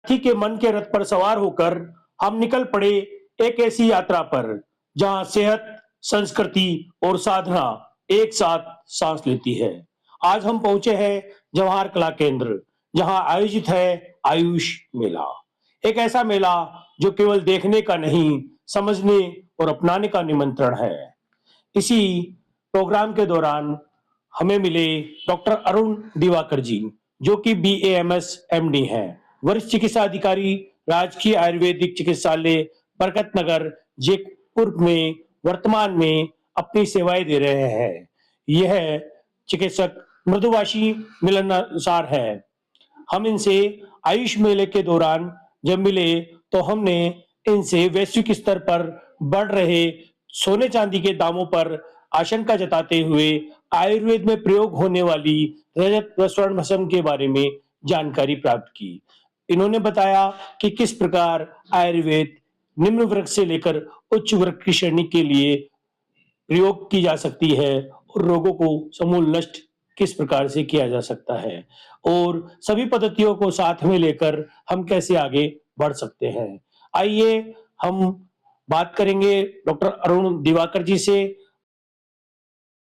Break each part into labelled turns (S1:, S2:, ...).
S1: हाथी के मन के रथ पर सवार होकर हम निकल पड़े एक ऐसी यात्रा पर जहां सेहत, संस्कृति और साधना एक साथ सांस लेती है। आज हम पहुंचे हैं जवाहर कला केंद्र, जहां आयोजित है आयुष मेला। एक ऐसा मेला जो केवल देखने का नहीं, समझने और अपनाने का निमंत्रण है। इसी प्रोग्राम के दौरान हमें मिले डॉक्टर अरुण दिवाकर जी, जो कि BAMS MD हैं, वरिष्ठ चिकित्सा अधिकारी, राजकीय आयुर्वेदिक चिकित्सालय बरकत नगर जयपुर में वर्तमान में अपनी सेवाएं दे रहे हैं। यह चिकित्सक मृदुभाषी मिलनसार है। हम इनसे आयुष मेले के दौरान जब मिले तो हमने इनसे वैश्विक स्तर पर बढ़ रहे सोने चांदी के दामों पर आशंका जताते हुए आयुर्वेद में प्रयोग होने वाली रजत व स्वर्ण भस्म के बारे में जानकारी प्राप्त की। इन्होंने बताया कि किस प्रकार आयुर्वेद निम्न वर्ग से लेकर उच्च वर्ग की श्रेणी के लिए प्रयोग की जा सकती है और रोगों को समूल नष्ट किस प्रकार से किया जा सकता है और सभी पद्धतियों को साथ में लेकर हम कैसे आगे बढ़ सकते हैं। आइए हम बात करेंगे डॉक्टर अरुण दिवाकर जी से।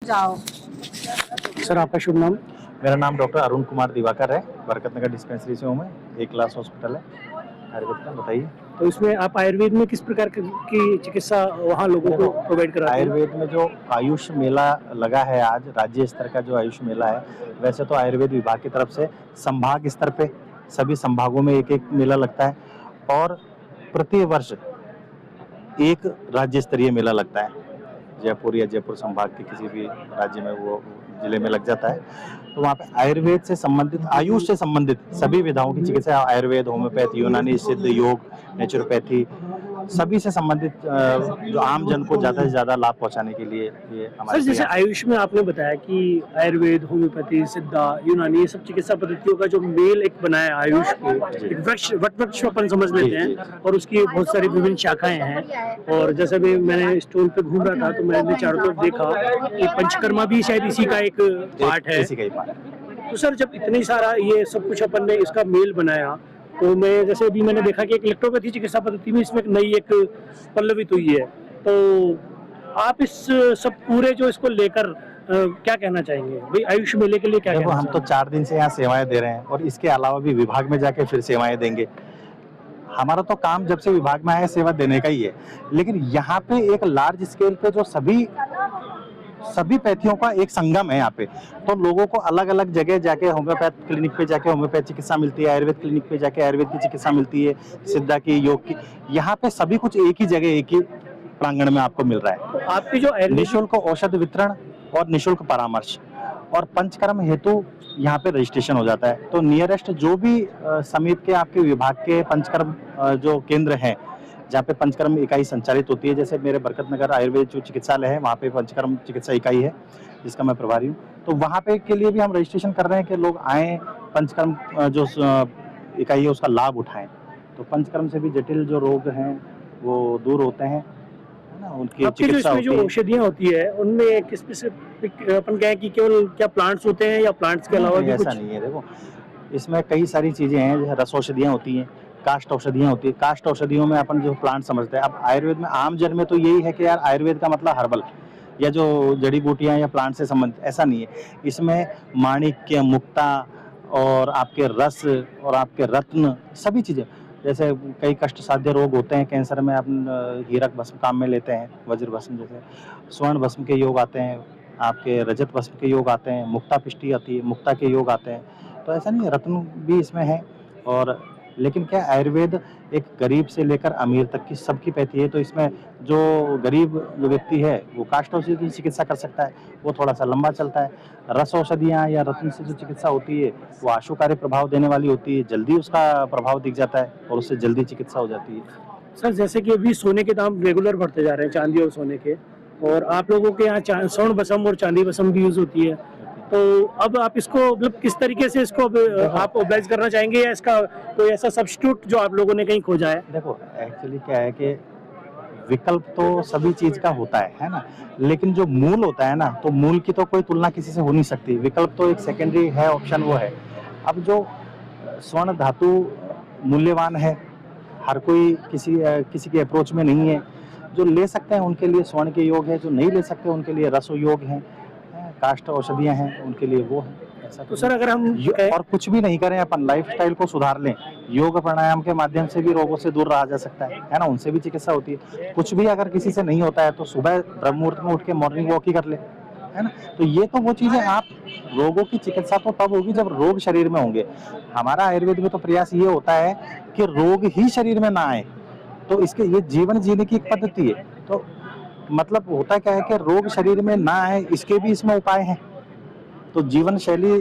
S2: जाओ
S1: सर, आपका शुभ नाम?
S3: मेरा नाम डॉक्टर अरुण कुमार दिवाकर है। बरकत नगर डिस्पेंसरी से हूँ मैं। एक क्लास हॉस्पिटल है आयुर्वेद का। बताइए।
S1: तो इसमें आप आयुर्वेद में किस प्रकार की चिकित्सा वहाँ लोगों को प्रोवाइड कराते हैं?
S3: आयुर्वेद में जो आयुष मेला लगा है आज, राज्य स्तर का जो आयुष मेला है, वैसे तो आयुर्वेद विभाग की तरफ से संभाग स्तर पे सभी संभागों में एक एक मेला लगता है और प्रति वर्ष एक राज्य स्तरीय मेला लगता है। जयपुर या जयपुर संभाग के किसी भी राज्य में वो जिले में लग जाता है। तो वहाँ पे आयुर्वेद से संबंधित, आयुष से संबंधित सभी विधाओं की चिकित्सा, आयुर्वेद, होम्योपैथी, यूनानी, सिद्ध, योग, नेचुरोपैथी, सभी से संबंधित जो आम जन को ज्यादा से ज्यादा लाभ पहुंचाने के लिए ये हमारे।
S1: सर, जैसे आयुष में आपने बताया कि आयुर्वेद, होम्योपैथी, सिद्धा, यूनानी, ये सब चिकित्सा पद्धतियों का जो मेल एक बनाया आयुष को, एक वृक्ष अपन समझ लेते हैं और उसकी बहुत सारी विभिन्न शाखाएं हैं। और जैसे भी मैंने स्टोल पे घूम रहा था तो मैंने चारों तरफ देखा कि पंचकर्मा भी शायद इसी का एक पार्ट है।
S3: इसी का ही पार्ट।
S1: तो सर, जब इतनी सारा ये सब कुछ अपन ने इसका मेल बनाया तो मैं जैसे अभी मैंने देखा कि एक इलेक्ट्रोपैथी चिकित्सा पद्धति में इसमें एक नई एक पल्लवित हुई है। तो आप इस सब पूरे जो इसको लेकर क्या कहना चाहेंगे भाई, आयुष मेले के लिए क्या कहना?
S3: हम तो 4 दिन से यहाँ सेवाएं दे रहे हैं और इसके अलावा भी विभाग में जाके फिर सेवाएं देंगे। हमारा तो काम जब से विभाग में आया सेवा देने का ही है, लेकिन यहाँ पे एक लार्ज स्केल पे जो सभी पैथियों का एक संगम है यहाँ पे, तो लोगों को अलग अलग जगह जाके होम्योपैथ क्लिनिक पे जाके होम्योपैथ चिकित्सा मिलती है, आयुर्वेद क्लिनिक पे जाके आयुर्वेद की चिकित्सा मिलती है, सिद्धा की, योग की। यहाँ पे सभी कुछ एक ही जगह, एक ही प्रांगण में आपको मिल रहा है।
S1: तो आपकी जो
S3: निःशुल्क औषध वितरण और निःशुल्क परामर्श और पंचकर्म हेतु यहाँ पे रजिस्ट्रेशन हो जाता है। तो नियरेस्ट जो भी समिति के आपके विभाग के पंचकर्म जो केंद्र हैं, जहाँ पे पंचकर्म इकाई संचालित होती है, जैसे मेरे बरकत नगर आयुर्वेद जो चिकित्सालय है वहाँ पे पंचकर्म चिकित्सा इकाई है जिसका मैं प्रभारी हूँ। तो वहाँ पे के लिए भी हम रजिस्ट्रेशन कर रहे हैं कि लोग आए, पंचकर्म जो इकाई है उसका लाभ उठाएं। तो पंचकर्म से भी जटिल जो रोग हैं वो दूर होते हैं, है ना, उनकी चिकित्सा होती है।
S1: जो औषधियाँ होती है उनमें किस स्पेसिफिक अपन कहें कि केवल क्या प्लांट्स होते हैं या प्लांट्स के अलावा भी
S3: ऐसा नहीं है। देखो, इसमें कई सारी चीजें हैं, जैसे रस औषधियाँ होती हैं, काष्ठ औषधियाँ होती है। काष्ठ औषधियों में अपन जो प्लांट समझते हैं, अब आयुर्वेद में आम जन में तो यही है कि यार आयुर्वेद का मतलब हर्बल या जो जड़ी बूटियाँ या प्लांट से संबंधित, ऐसा नहीं है। इसमें माणिक्य, मुक्ता और आपके रस और आपके रत्न, सभी चीजें, जैसे कई कष्ट साध्य रोग होते हैं कैंसर में, अपन हीरक भस्म काम में लेते हैं, वज्र भस्म, जैसे स्वर्ण भस्म के योग आते हैं, आपके रजत भस्म के योग आते हैं, मुक्ता पिष्टि आती है, मुक्ता के योग आते हैं। तो ऐसा नहीं है, रत्न भी इसमें है। और लेकिन क्या, आयुर्वेद एक गरीब से लेकर अमीर तक की सबकी पैथी है। तो इसमें जो गरीब जो व्यक्ति है वो काष्ठ औषधि की चिकित्सा कर सकता है, वो थोड़ा सा लंबा चलता है। रस औषधियाँ या रत्न से जो चिकित्सा होती है वो आशुकारी प्रभाव देने वाली होती है, जल्दी उसका प्रभाव दिख जाता है और उससे जल्दी चिकित्सा हो जाती है।
S1: सर, जैसे कि अभी सोने के दाम रेगुलर बढ़ते जा रहे हैं, चांदी और सोने के, और आप लोगों के यहाँ स्वर्ण भस्म और चांदी भस्म भी यूज होती है, तो अब आप इसको मतलब किस तरीके से इसको आप ऑब्लाइज करना चाहेंगे या इसका कोई ऐसा सब्स्टिट्यूट जो आप लोगों ने कहीं खोजा है?
S3: देखो, एक्चुअली क्या है कि विकल्प तो सभी चीज का होता है ना, लेकिन जो मूल होता है ना, तो मूल की तो कोई तुलना किसी से हो नहीं सकती। विकल्प तो एक सेकेंडरी है, ऑप्शन वो है। अब जो स्वर्ण धातु मूल्यवान है, हर कोई किसी के अप्रोच में नहीं है। जो ले सकते हैं उनके लिए स्वर्ण के योग है, जो नहीं ले सकते उनके लिए रसो योग हैं, काष्ठ औषधियाँ हैं, उनके लिए वो है। ऐसा
S1: तो सर अगर हम
S3: और कुछ भी नहीं करें, अपन लाइफस्टाइल को सुधार लें, योग प्राणायाम के माध्यम से भी रोगों से दूर रहा जा सकता है ना, उनसे भी चिकित्सा होती है। कुछ भी अगर किसी से नहीं होता है तो सुबह ब्रह्म मुहूर्त में उठ के मॉर्निंग वॉक ही कर ले, है ना। तो ये तो वो चीजें, आप रोगों की चिकित्सा तो तब होगी जब रोग शरीर में होंगे। हमारा आयुर्वेद में तो प्रयास ये होता है कि रोग ही शरीर में ना आए, तो इसके ये जीवन जीने की एक पद्धति है। तो मतलब होता क्या है कि रोग शरीर में ना आए, इसके भी इसमें उपाय हैं। तो जीवन शैली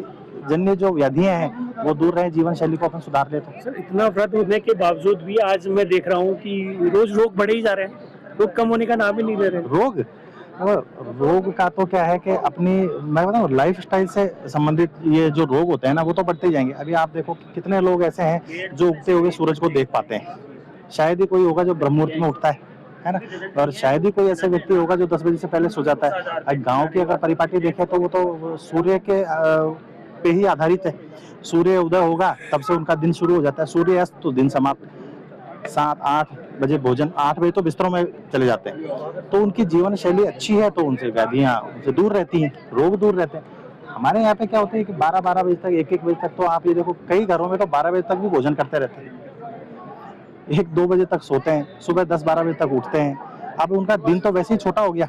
S3: जन्य जो व्याधियां हैं वो दूर रहे, जीवन शैली को अपन सुधार लेते हैं।
S1: सर इतना व्रत होने के बावजूद भी आज मैं देख रहा हूँ कि रोज लोग बढ़े ही जा रहे हैं, लोग कम होने का नाम ही नहीं ले रहे।
S3: रोग का तो क्या है कि अपनी, मैं बताऊं, लाइफ स्टाइल से संबंधित ये जो रोग होते हैं ना वो तो बढ़ते ही जाएंगे। अभी आप देखो कि कितने लोग ऐसे हैं जो उगते हुए सूरज को देख पाते हैं, शायद ही कोई होगा जो ब्रह्म मुहूर्त में उठता है ना, और शायद ही कोई ऐसा व्यक्ति होगा जो 10 बजे से पहले सो जाता है। गांव की अगर परिपाटी देखें तो वो तो सूर्य के पे ही आधारित है। सूर्य उदय होगा तब से उनका दिन शुरू हो जाता है, सूर्य अस्त तो दिन समाप्त। 7-8 बजे भोजन, 8 बजे तो बिस्तरों में चले जाते हैं। तो उनकी जीवन शैली अच्छी है तो उनसे व्याधियां उनसे दूर रहती हैं, रोग दूर रहते हैं। हमारे यहाँ पे क्या होता है कि 12-12 बजे तक, 1-1 बजे तक, तो आप ये देखो कई घरों में तो 12 बजे तक भी भोजन करते रहते हैं, 1-2 बजे तक सोते हैं, सुबह 10-12 बजे तक उठते हैं। अब उनका दिन तो वैसे ही छोटा हो गया।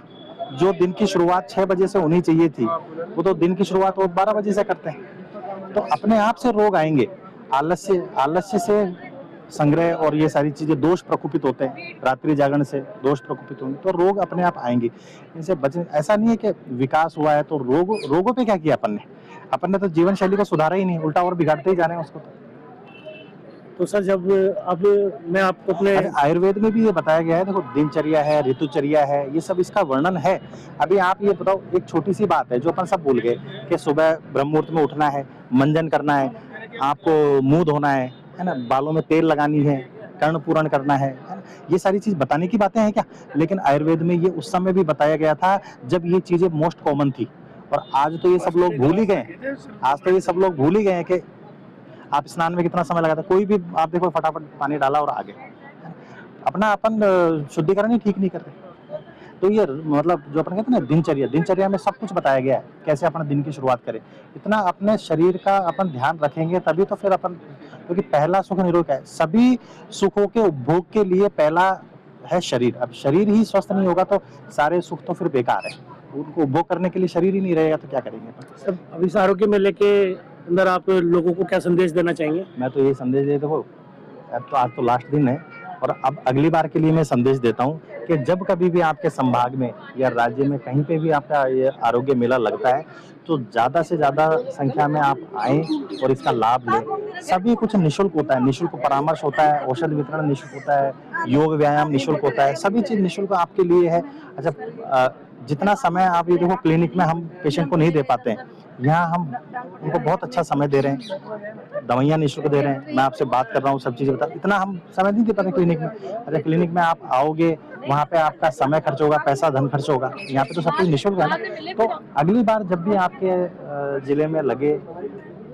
S3: जो दिन की शुरुआत 6 बजे से होनी चाहिए थी, वो तो दिन की शुरुआत वो 12 बजे से करते हैं। तो अपने आप से रोग आएंगे। आलस्य से संग्रह और ये सारी चीजें, दोष प्रकोपित होते हैं, रात्रि जागरण से दोष प्रकोपित होंगे तो रोग अपने आप आएंगे। इनसे बचने, ऐसा नहीं है कि विकास हुआ है तो रोगों पे क्या किया अपन ने तो जीवन शैली को सुधारा ही नहीं, उल्टा और बिगाड़ते ही जा रहे हैं उसको।
S1: तो सर जब अब मैं आपको अपने
S3: आयुर्वेद में भी ये बताया गया है, देखो दिनचर्या है, ऋतुचर्या है, ये सब इसका वर्णन है। अभी आप ये बताओ, एक छोटी सी बात है जो अपन सब भूल गए कि सुबह ब्रह्म मुहूर्त में उठना है, मंजन करना है, आपको मुंह धोना है ना, बालों में तेल लगानी है, कर्ण पूरण करना है ना, ये सारी चीज बताने की बातें हैं क्या? लेकिन आयुर्वेद में ये उस समय भी बताया गया था जब ये चीजें मोस्ट कॉमन थी, और आज तो ये सब लोग भूल ही गए। आज तो ये सब लोग भूल ही गए कि आप स्नान में कितना समय लगाता है। कोई भी आप देखो, फटाफट पानी डाला और आगे, अपना अपन शुद्धिकरण ही ठीक नहीं करते। तो ये मतलब जो अपन कहते हैं ना दिनचर्या में सब कुछ बताया गया है, कैसे अपना दिन की शुरुआत करें। इतना अपने शरीर का अपन ध्यान रखेंगे तभी तो फिर अपन, क्योंकि पहला सुख निरोग है। सभी सुखों के उपभोग के लिए पहला है शरीर। अब शरीर ही स्वस्थ नहीं होगा तो सारे सुख तो फिर बेकार है। उनको उपभोग करने के लिए शरीर ही नहीं रहेगा तो क्या करेंगे अपन।
S1: सब अब इस आरोग्य मेले के अंदर आप लोगों को क्या संदेश देना चाहेंगे?
S3: मैं तो ये संदेश दे, देखो अब तो आज तो लास्ट दिन है, और अब अगली बार के लिए मैं संदेश देता हूँ कि जब कभी भी आपके संभाग में या राज्य में कहीं पे भी आपका ये आरोग्य मेला लगता है तो ज्यादा से ज्यादा संख्या में आप आए और इसका लाभ लें। सभी कुछ निशुल्क होता है, निशुल्क परामर्श होता है, औषध वितरण निशुल्क होता है, योग व्यायाम निशुल्क होता है, सभी चीज निशुल्क आपके लिए है। अच्छा, जितना समय आप ये देखो क्लिनिक में हम पेशेंट को नहीं दे पाते हैं, यहाँ हम उनको बहुत अच्छा समय दे रहे हैं, दवाइयाँ निःशुल्क दे रहे हैं, मैं आपसे बात कर रहा हूँ, सब चीज़ें बता, इतना हम समय नहीं दे पाते क्लिनिक में। अच्छा, क्लिनिक में आप आओगे, वहाँ पे आपका समय खर्च होगा, पैसा धन खर्च होगा, यहाँ पे तो सब कुछ निःशुल्क है ना। तो अगली बार जब भी आपके जिले में लगे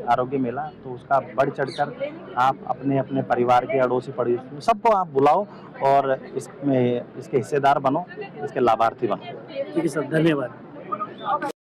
S3: आरोग्य मेला तो उसका बढ़ चढ़कर आप अपने अपने परिवार के, अड़ोसी पड़ोसी सबको आप बुलाओ और इसके हिस्सेदार बनो, इसके लाभार्थी बनो।
S1: ठीक है सर, धन्यवाद।